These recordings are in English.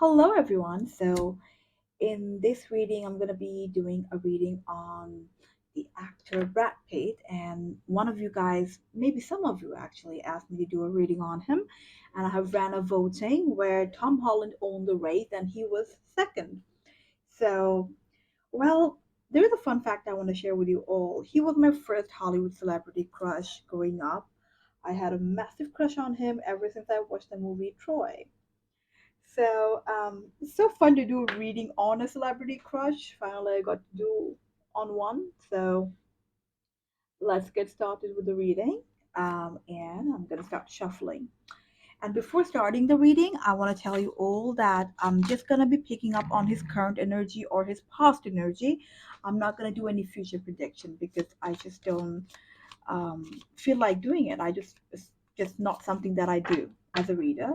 Hello, everyone. In this reading, I'm going to be doing a reading on the actor Brad Pitt. And one of you guys, maybe some of you actually, asked me to do a reading on him. And I have ran a voting where Tom Holland owned the race and he was second. So, well, there's a fun fact I want to share with you all. He was my first Hollywood celebrity crush growing up. I had a massive crush on him ever since I watched the movie Troy. It's so fun to do reading on a celebrity crush. Finally, I got to do on one. So let's get started with the reading. And I'm gonna start shuffling. And before starting the reading, I want to tell you all that I'm just gonna be picking up on his current energy or his past energy. I'm not gonna do any future prediction because I just don't feel like doing it. It's just not something that I do as a reader.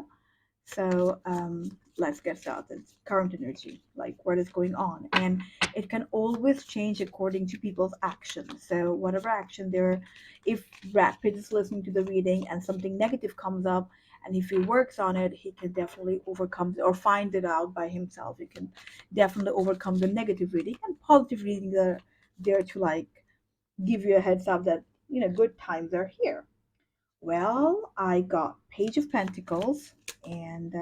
Let's get started. Current energy, like what is going on, and it can always change according to people's actions. So whatever action they're, if Brad Pitt is listening to the reading and something negative comes up, and if he works on it, he can definitely overcome or find it out by himself. He can definitely overcome the negative reading, and positive reading are there to like give you a heads up that good times are here. Well, I got Page of Pentacles, and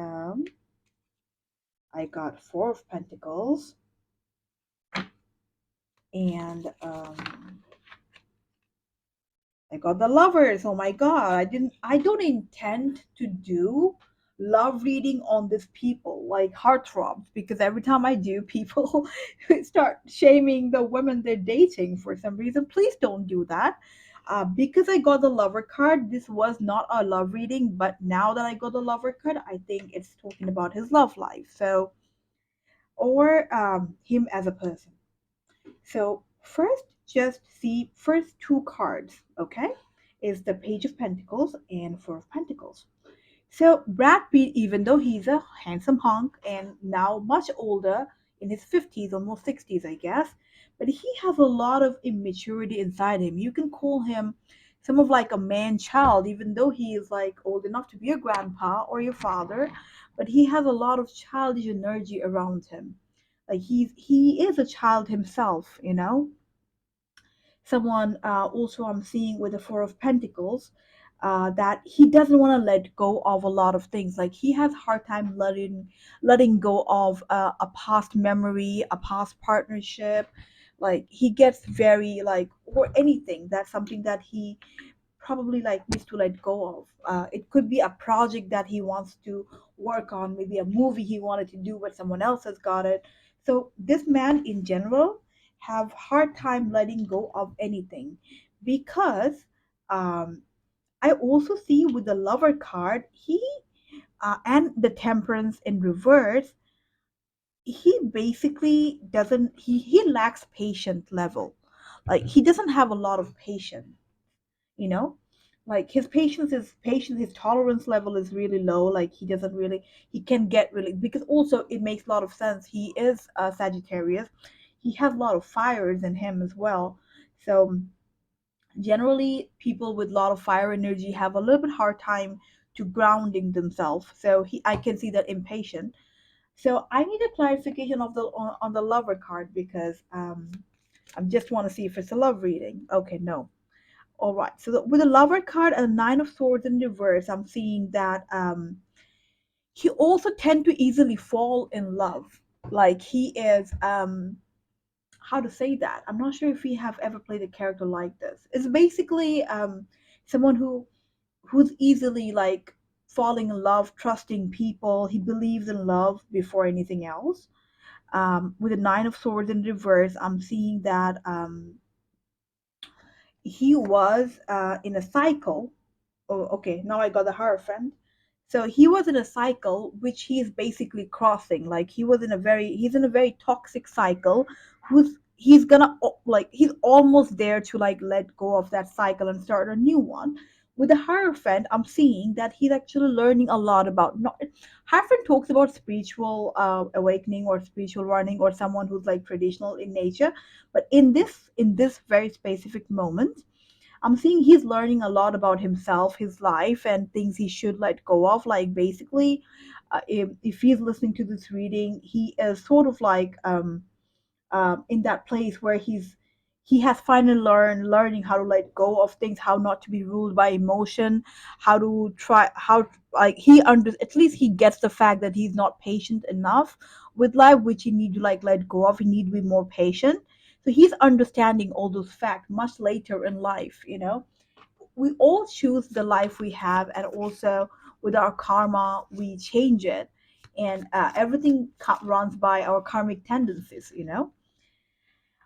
I got Four of Pentacles, and I got the Lovers. Oh my God, I don't intend to do love reading on these people like heartthrobs because every time I do, people start shaming the women they're dating for some reason. Please don't do that. Because I got the lover card, this was not a love reading, but now that I got the lover card, I think it's talking about his love life. Or him as a person. So first, just see first two cards, okay? Is the Page of Pentacles and Four of Pentacles. So Brad Pitt, even though he's a handsome hunk and now much older, in his 50s, almost 60s, I guess, but he has a lot of immaturity inside him. You can call him some of like a man child, even though he is like old enough to be a grandpa or your father, but he has a lot of childish energy around him. Like he is a child himself, someone also I'm seeing with the Four of Pentacles, that he doesn't want to let go of a lot of things. Like he has a hard time letting go of a past memory, a past partnership. Like he gets very like, or anything that's something that he probably like needs to let go of. It could be a project that he wants to work on, maybe a movie he wanted to do, but someone else has got it. So this man in general have hard time letting go of anything because um, I also see with the lover card he and the temperance in reverse, he basically doesn't he lacks patient level. Like he doesn't have a lot of patience, you know like his tolerance level is really low. Like he doesn't really, he can get really, because also it makes a lot of sense, he is a Sagittarius, he has a lot of fires in him as well. So generally people with a lot of fire energy have a little bit hard time to grounding themselves. So I can see that impatient. So I need a clarification of the on the lover card because I just want to see if it's a love reading. Okay, no. All right. So with the lover card and the Nine of Swords in reverse, I'm seeing that he also tend to easily fall in love. Like he is how to say that? I'm not sure if we have ever played a character like this. It's basically someone who's easily like falling in love, trusting people. He believes in love before anything else. With the Nine of Swords in reverse, I'm seeing that he was in a cycle. Oh, okay, now I got the Hierophant. So he was in a cycle which he is basically crossing. Like he's in a very toxic cycle who's he's gonna like he's almost there to like let go of that cycle and start a new one. With the Hierophant, I'm seeing that he's actually learning a lot about not Hierophant talks about spiritual awakening or spiritual running or someone who's like traditional in nature. But in this very specific moment, I'm seeing he's learning a lot about himself, his life, and things he should let go of. Like basically, if he's listening to this reading, he is sort of like in that place where he has finally learning how to let go of things, how not to be ruled by emotion, how to try how like he under at least he gets the fact that he's not patient enough with life, which he need to like let go of. He need to be more patient. So he's understanding all those facts much later in life, you know. We all choose the life we have, and also with our karma we change it, and everything runs by our karmic tendencies, you know.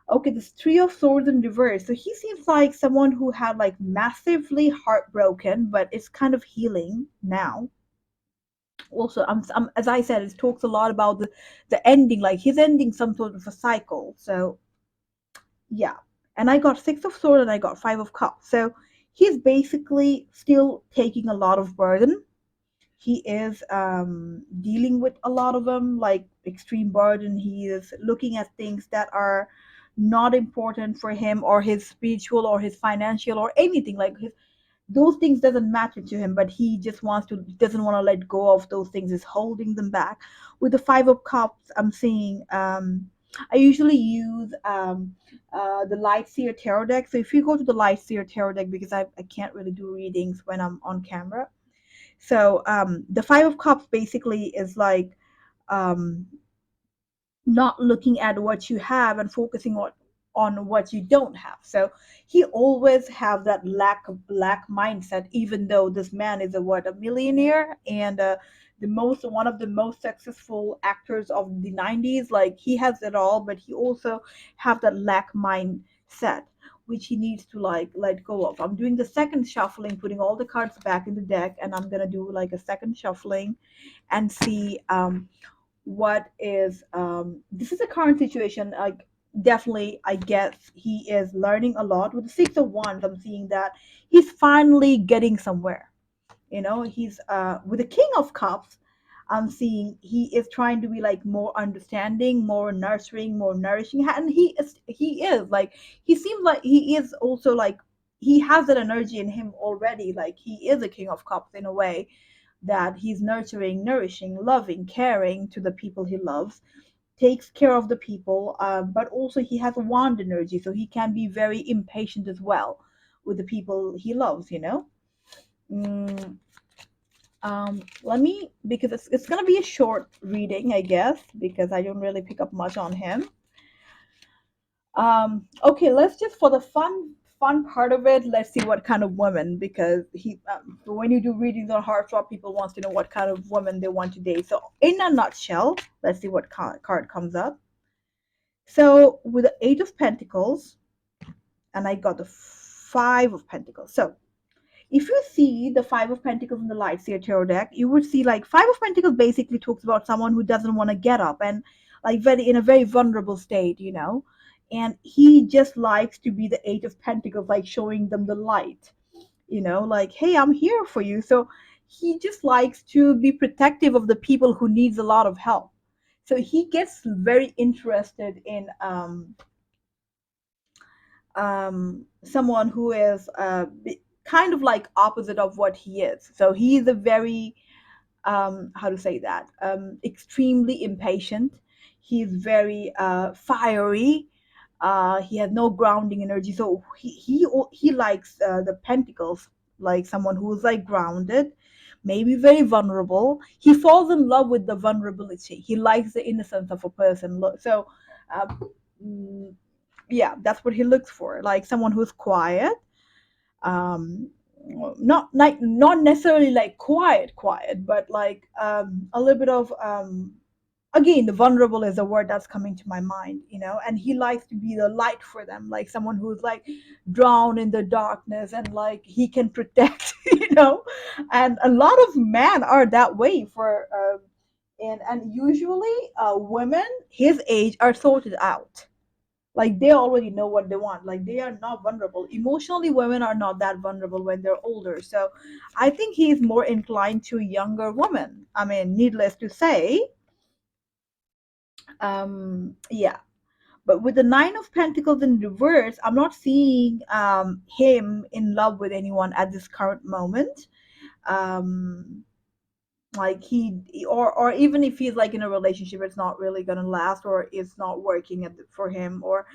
Okay, this three of swords in reverse. So he seems like someone who had like massively heartbroken, but it's kind of healing now. Also, as I said, it talks a lot about the ending, like he's ending some sort of a cycle. So yeah, and I got six of swords and I got five of cups. So he's basically still taking a lot of burden. He is dealing with a lot of them, like extreme burden. He is looking at things that are not important for him, or his spiritual or his financial or anything, like those things doesn't matter to him, but he just wants to doesn't want to let go of those things, is holding them back. With the five of cups, I'm seeing I usually use the light seer tarot deck. So if you go to the light seer tarot deck, because I can't really do readings when I'm on camera. So the five of cups basically is like um, not looking at what you have and focusing on what you don't have. So he always have that lack mindset, even though this man is a millionaire, and the most one of the most successful actors of the 90s. Like he has it all, but he also have that lack mindset, which he needs to like let go of. I'm doing the second shuffling, putting all the cards back in the deck, and I'm gonna do like a second shuffling and see what is this is a current situation. Like definitely I guess he is learning a lot. With the six of wands, I'm seeing that he's finally getting somewhere, you know. He's with the king of cups, I'm seeing he is trying to be like more understanding, more nurturing, more nourishing, and he is like he seems like he is also like he has that energy in him already. Like he is a king of cups in a way, that he's nurturing, nourishing, loving, caring to the people he loves, takes care of the people, but also he has a wand energy, so he can be very impatient as well with the people he loves, you know. Mm, Let me, because it's gonna be a short reading, I guess, because I don't really pick up much on him. Okay, let's just for the fun part of it, let's see what kind of woman, because he when you do readings on heartthrob, people wants to know what kind of woman they want to date. So in a nutshell, let's see what card comes up. So with the eight of pentacles, and I got the five of pentacles. So if you see the five of pentacles in the light seer tarot deck, you would see like five of pentacles basically talks about someone who doesn't want to get up, and like very in a very vulnerable state, you know. And he just likes to be the eight of pentacles, like showing them the light, you know, like, hey, I'm here for you. So he just likes to be protective of the people who needs a lot of help. So he gets very interested in someone who is kind of like opposite of what he is. So he is a very how to say that, extremely impatient. He's very fiery. He has no grounding energy, so he likes the pentacles, like someone who's like grounded, maybe very vulnerable. He falls in love with the vulnerability. He likes the innocence of a person. So uh, mm, yeah, that's what he looks for, like someone who's quiet, um not necessarily like quiet, but like a little bit of again, the vulnerable is a word that's coming to my mind, you know. And he likes to be the light for them, like someone who's like drowned in the darkness, and like he can protect you know. And a lot of men are that way for and usually women his age are sorted out, like they already know what they want, like they are not vulnerable emotionally. Women are not that vulnerable when they're older. So I think he's more inclined to younger women. I mean, needless to say, yeah. But with the Nine of Pentacles in reverse, I'm not seeing him in love with anyone at this current moment. Um, like or even if he's like in a relationship, it's not really gonna last, or it's not working for him. Or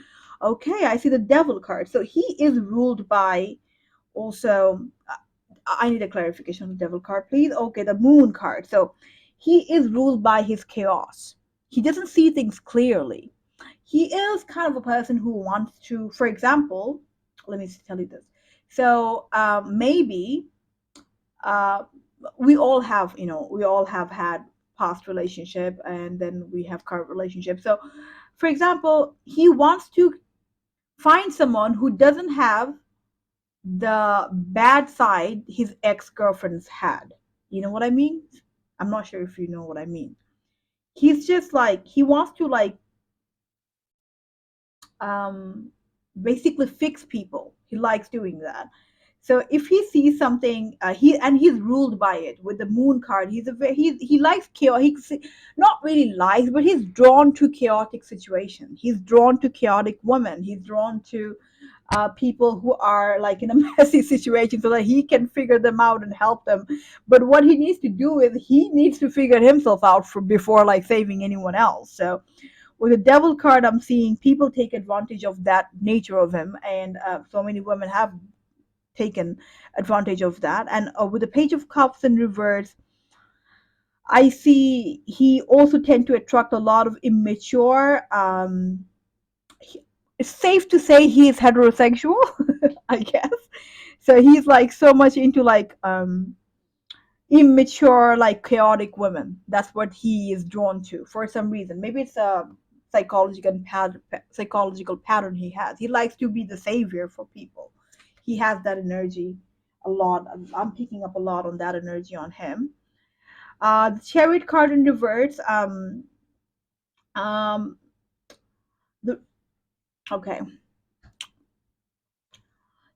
okay, I see the Devil card. So he is ruled by also. I need a clarification on the Devil card, please. Okay, the Moon card. So he is ruled by his chaos. He doesn't see things clearly. He is kind of a person who wants to, for example, let me tell you this. So maybe uh, we all have, we all have had past relationship, and then we have current relationship. So for example, he wants to find someone who doesn't have the bad side his ex-girlfriends had. You know what I mean? I'm not sure if you know what I mean. He's just like, he wants to like um basically fix people. He likes doing that. So if he sees something, he's ruled by it with the Moon card. He likes chaos. Not really likes, but he's drawn to chaotic situations. He's drawn to chaotic women. He's drawn to people who are like in a messy situation, so that he can figure them out and help them. But what he needs to do is he needs to figure himself out before like saving anyone else. So with the Devil card, I'm seeing people take advantage of that nature of him, and so many women have taken advantage of that. And with the Page of Cups in reverse, I see he also tend to attract a lot of immature. It's safe to say he is heterosexual, I guess. So he's like so much into like immature, like chaotic women. That's what he is drawn to for some reason. Maybe it's a psychological pattern he has. He likes to be the savior for people. He has that energy a lot. I'm picking up a lot on that energy on him. The Chariot card in reverse. Um, the okay.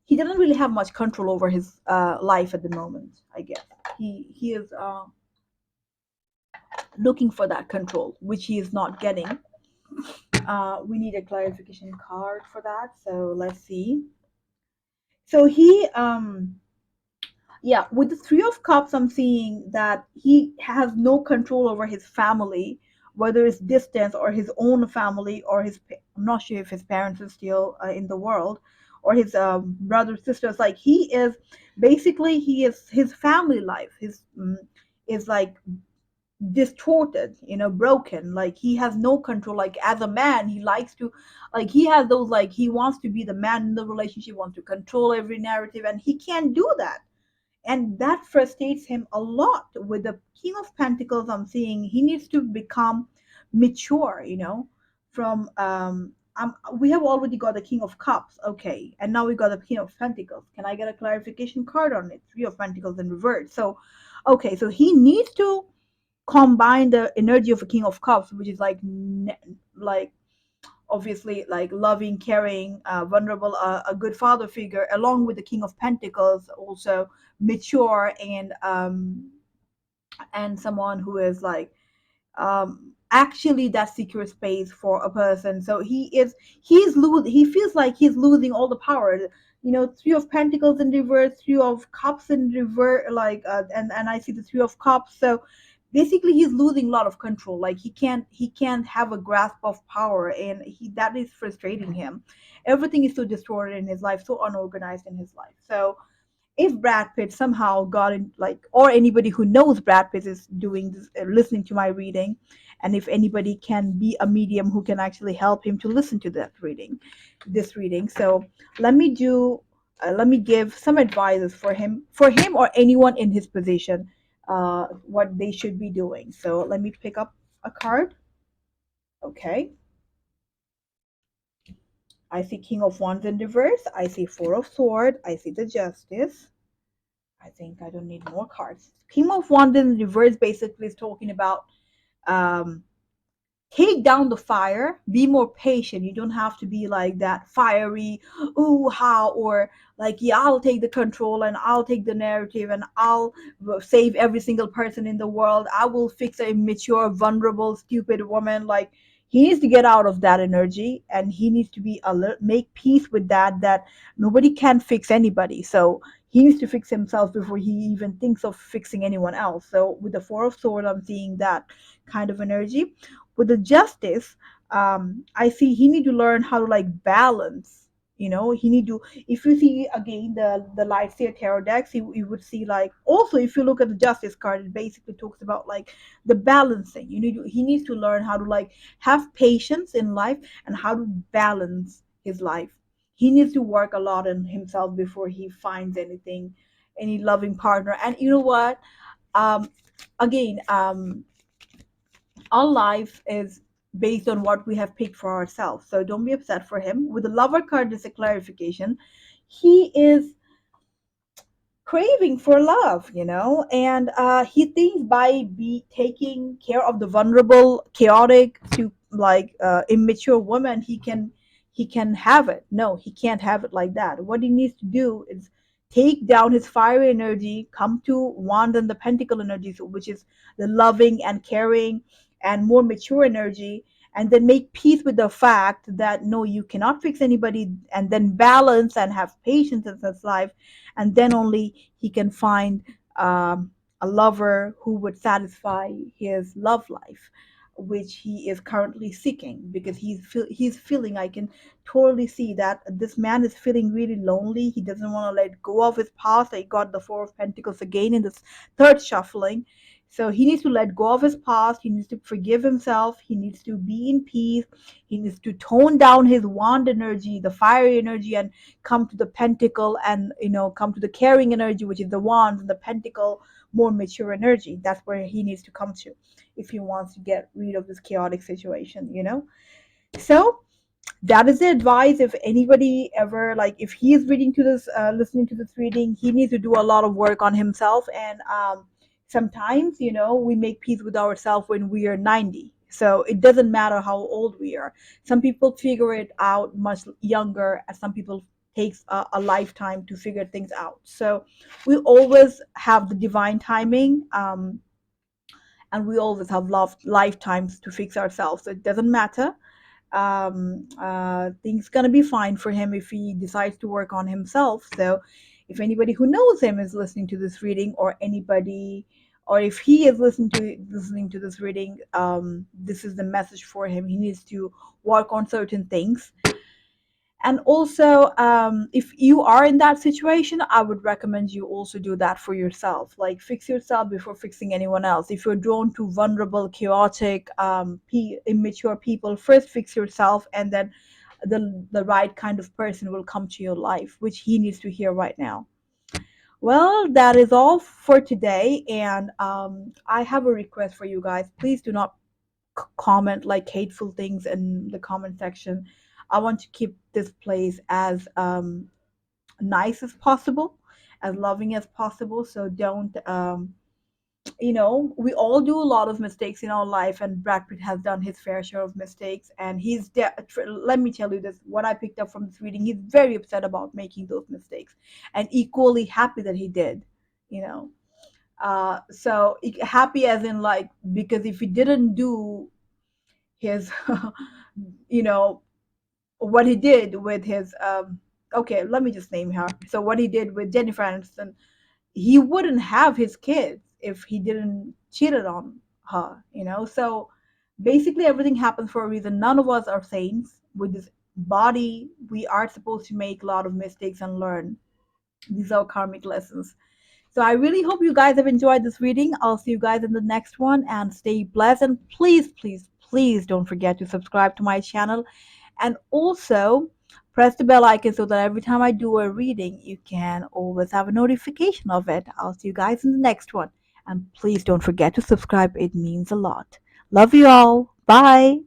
He doesn't really have much control over his life at the moment. I guess he is looking for that control, which he is not getting. We need a clarification card for that. So let's see. So he yeah, with the Three of Cups, I'm seeing that he has no control over his family, whether it's distance or his own family, or I'm not sure if his parents are still in the world, or his brothers, sisters. Like he is basically, he is his family life. His is like distorted, broken. Like he has no control. Like as a man, he likes to, like he has those, like he wants to be the man in the relationship, wants to control every narrative, and he can't do that, and that frustrates him a lot. With the King of Pentacles, I'm seeing he needs to become mature, from we have already got the King of Cups, okay, and now we got the King of Pentacles. Can I get a clarification card on it? Three of Pentacles in reverse. So okay, so he needs to combine the energy of a King of Cups, which is like like obviously like loving, caring, vulnerable, a good father figure, along with the King of Pentacles, also mature, and someone who is like actually that secure space for a person. So he feels like he's losing all the power. Three of Pentacles in reverse, Three of Cups in reverse, like and I see the Three of Cups. So basically he's losing a lot of control. Like he can't have a grasp of power, and that is frustrating him. Everything is so distorted in his life, so unorganized in his life. So if Brad Pitt somehow got in, like, or anybody who knows Brad Pitt is doing this, listening to my reading, and if anybody can be a medium who can actually help him to listen to this reading. So let me do, let me give some advices for him or anyone in his position, what they should be doing. So let me pick up a card. Okay. I see King of Wands in reverse. I see Four of Swords. I see the Justice. I think I don't need more cards. King of Wands in reverse basically is talking about um, take down the fire, be more patient. You don't have to be like that fiery, ooh, how, or like, yeah, I'll take the control and I'll take the narrative and I'll save every single person in the world. I will fix a immature, vulnerable, stupid woman. Like, he needs to get out of that energy, and he needs to be alert, make peace with that, that nobody can fix anybody. So he needs to fix himself before he even thinks of fixing anyone else. So with the Four of Swords, I'm seeing that kind of energy. With the Justice, I see he need to learn how to like balance. He need to. If you see again the Lightseer tarot decks, you would see like, also if you look at the Justice card, it basically talks about like the balancing. He needs to learn how to like have patience in life and how to balance his life. He needs to work a lot on himself before he finds any loving partner. And you know what? Um, again, our life is based on what we have picked for ourselves. So don't be upset for him. With the Lover card, there's a clarification. He is craving for love, and he thinks by be taking care of the vulnerable, chaotic to like immature woman, he can have it. No, he can't have it like that. What he needs to do is take down his fiery energy, come to wand and the pentacle energy, which is the loving and caring and more mature energy, and then make peace with the fact that no, you cannot fix anybody, and then balance and have patience in his life, and then only he can find a lover who would satisfy his love life, which he is currently seeking, because he's feeling, I can totally see that this man is feeling really lonely. He doesn't want to let go of his past. He got the Four of Pentacles again in this third shuffling. So he needs to let go of his past. He needs to forgive himself. He needs to be in peace. He needs to tone down his wand energy, the fiery energy, and come to the pentacle, and come to the caring energy, which is the wands, and the pentacle, more mature energy. That's where he needs to come to if he wants to get rid of this chaotic situation. So that is the advice. If anybody ever, like, if he is reading to this listening to this reading, he needs to do a lot of work on himself. And sometimes, we make peace with ourselves when we are 90. So it doesn't matter how old we are. Some people figure it out much younger, and some people takes a lifetime to figure things out. So we always have the divine timing, and we always have lifetimes to fix ourselves. So it doesn't matter. Things gonna be fine for him if he decides to work on himself. So if anybody who knows him is listening to this reading, or anybody, or if he is listening to this reading, this is the message for him. He needs to work on certain things. And also, if you are in that situation, I would recommend you also do that for yourself. Like, fix yourself before fixing anyone else. If you're drawn to vulnerable, chaotic, immature people, first fix yourself, and then the right kind of person will come to your life, which he needs to hear right now. Well, that is all for today, and I have a request for you guys. Please do not comment like hateful things in the comment section. I want to keep this place as nice as possible, as loving as possible. So don't, we all do a lot of mistakes in our life, and Brad Pitt has done his fair share of mistakes. And let me tell you this: what I picked up from this reading, he's very upset about making those mistakes, and equally happy that he did. You know, so happy as in like, because if he didn't do his you know what he did with his okay, let me just name her. So what he did with Jennifer Aniston, he wouldn't have his kids if he didn't cheated on her. So basically everything happens for a reason. None of us are saints. With this body, we are supposed to make a lot of mistakes and learn. These are karmic lessons. So I really hope you guys have enjoyed this reading. I'll see you guys in the next one, and stay blessed. And please, please, please don't forget to subscribe to my channel, and also press the bell icon so that every time I do a reading, you can always have a notification of it. I'll see you guys in the next one. And please don't forget to subscribe. It means a lot. Love you all. Bye.